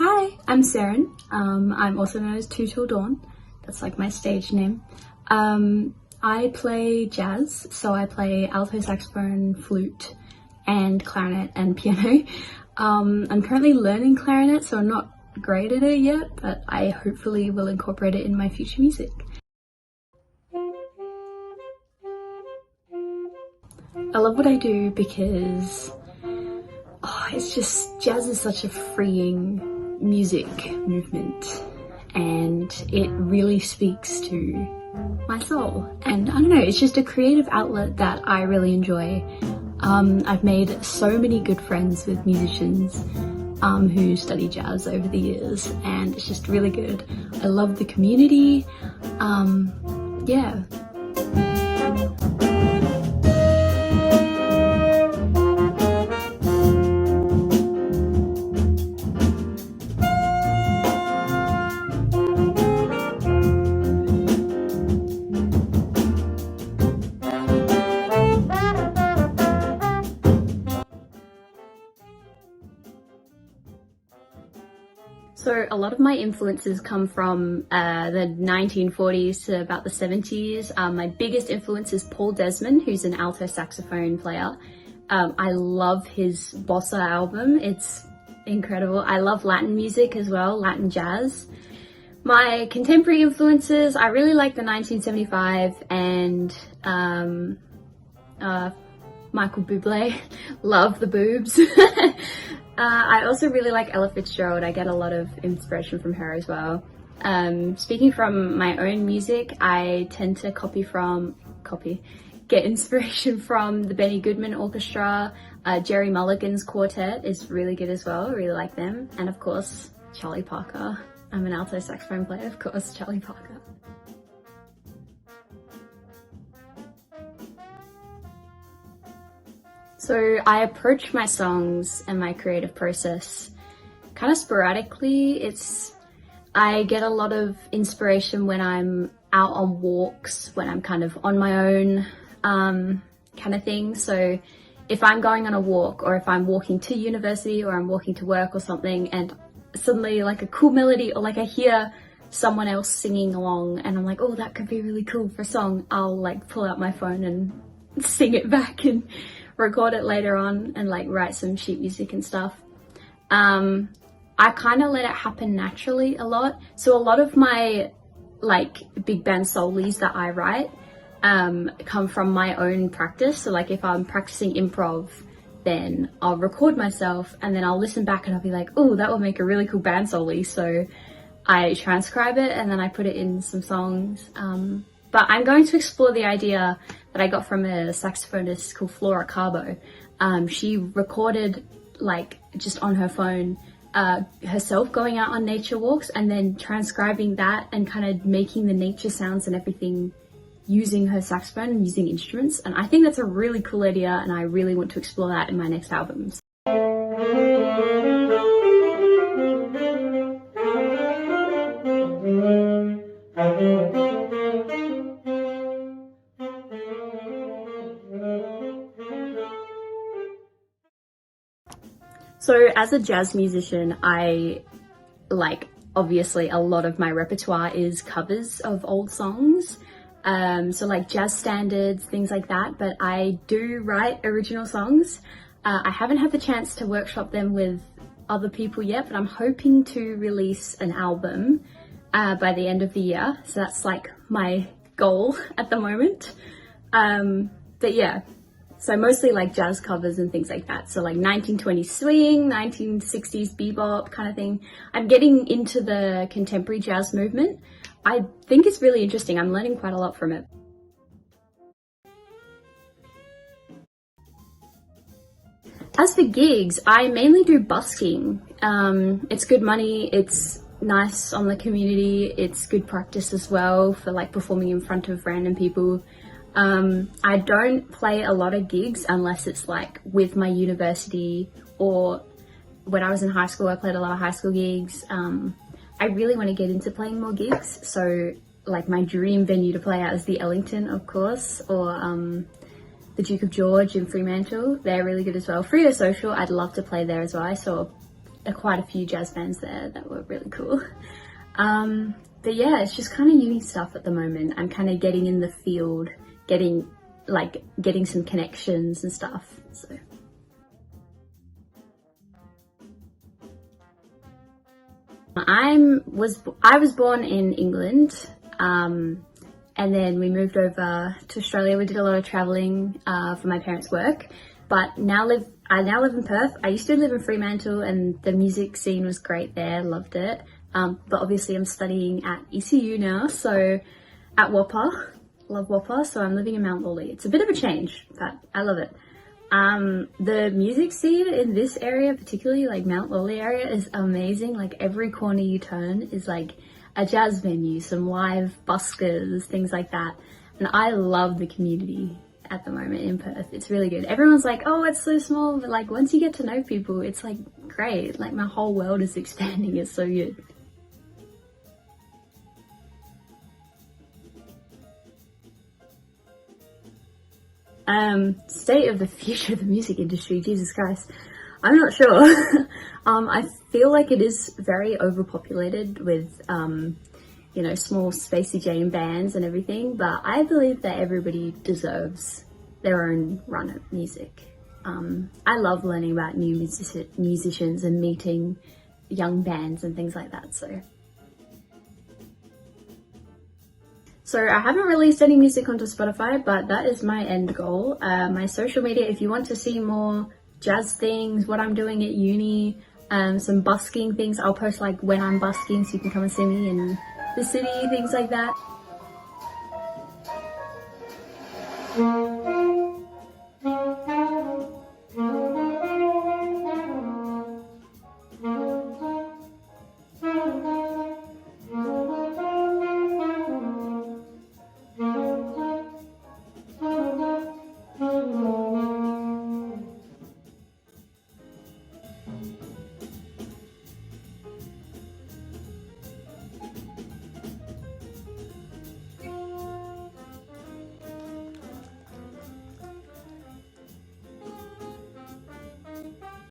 Hi, I'm Seren. I'm also known as Two Till Dawn. That's like my stage name. I play jazz, so I play alto saxophone, flute, and clarinet and piano. I'm currently learning clarinet, so I'm not great at it yet, but I hopefully will incorporate it in my future music. I love what I do because it's just, jazz is such a freeing music movement and it really speaks to my soul. And I don't know, it's just a creative outlet that I really enjoy. I've made so many good friends with musicians who study jazz over the years, and it's just really good. I love the community. Yeah. So a lot of my influences come from the 1940s to about the 70s. My biggest influence is Paul Desmond, who's an alto saxophone player. I love his bossa album. It's incredible. I love Latin music as well, Latin jazz. My contemporary influences, I really like the 1975 and Michael Bublé. Love the boobs. I also really like Ella Fitzgerald. I get a lot of inspiration from her as well. Speaking from my own music, I tend to get inspiration from the Benny Goodman Orchestra. Jerry Mulligan's quartet is really good as well. I really like them. And of course, Charlie Parker. I'm an alto saxophone player, of course, Charlie Parker. So I approach my songs and my creative process kind of sporadically. I get a lot of inspiration when I'm out on walks, when I'm kind of on my own kind of thing. So if I'm going on a walk, or if I'm walking to university, or I'm walking to work or something, and suddenly like a cool melody, or like I hear someone else singing along and I'm like, oh, that could be really cool for a song, I'll like pull out my phone and sing it back and record it later on and like write some sheet music and stuff. I kind of let it happen naturally a lot. So a lot of my like big band solos that I write come from my own practice. So like if I'm practicing improv, then I'll record myself and then I'll listen back and I'll be like, oh, that would make a really cool band solo. So I transcribe it and then I put it in some songs. But I'm going to explore the idea that I got from a saxophonist called Flora Carbo. She recorded like just on her phone herself going out on nature walks and then transcribing that and kind of making the nature sounds and everything using her saxophone and using instruments. And I think that's a really cool idea and I really want to explore that in my next albums. So as a jazz musician, obviously a lot of my repertoire is covers of old songs. So like jazz standards, things like that, but I do write original songs. I haven't had the chance to workshop them with other people yet, but I'm hoping to release an album by the end of the year. So that's like my goal at the moment. But yeah. So mostly like jazz covers and things like that. So like 1920s swing, 1960s bebop kind of thing. I'm getting into the contemporary jazz movement. I think it's really interesting. I'm learning quite a lot from it. As for gigs, I mainly do busking. It's good money. It's nice on the community. It's good practice as well for like performing in front of random people. I don't play a lot of gigs unless it's like with my university, or when I was in high school, I played a lot of high school gigs. I really want to get into playing more gigs. So like my dream venue to play at is the Ellington, of course, or the Duke of George in Fremantle. They're really good as well. Frio Social, I'd love to play there as well. I saw quite a few jazz bands there that were really cool. But yeah, it's just kind of uni stuff at the moment. I'm kind of getting in the field, getting some connections and stuff. So. I was born in England, and then we moved over to Australia. We did a lot of traveling for my parents' work, but I now live in Perth. I used to live in Fremantle, and the music scene was great there. Loved it. But obviously, I'm studying at ECU now, so at Whopper. Love Whopper, so I'm living in Mount Lawley. It's a bit of a change, but I love it. The music scene in this area, particularly like Mount Lawley area, is amazing. Like every corner you turn is like a jazz venue, some live buskers, things like that. And I love the community at the moment in Perth. It's really good. Everyone's like, oh, it's so small, but like once you get to know people, it's like great. Like my whole world is expanding. It's so good. State of the future of the music industry, Jesus Christ. I'm not sure. I feel like it is very overpopulated with, small spacey Jane bands and everything, but I believe that everybody deserves their own run at music. I love learning about new musicians and meeting young bands and things like that, So I haven't released any music onto Spotify, but that is my end goal. My social media, if you want to see more jazz things, what I'm doing at uni, some busking things, I'll post like when I'm busking so you can come and see me in the city, things like that.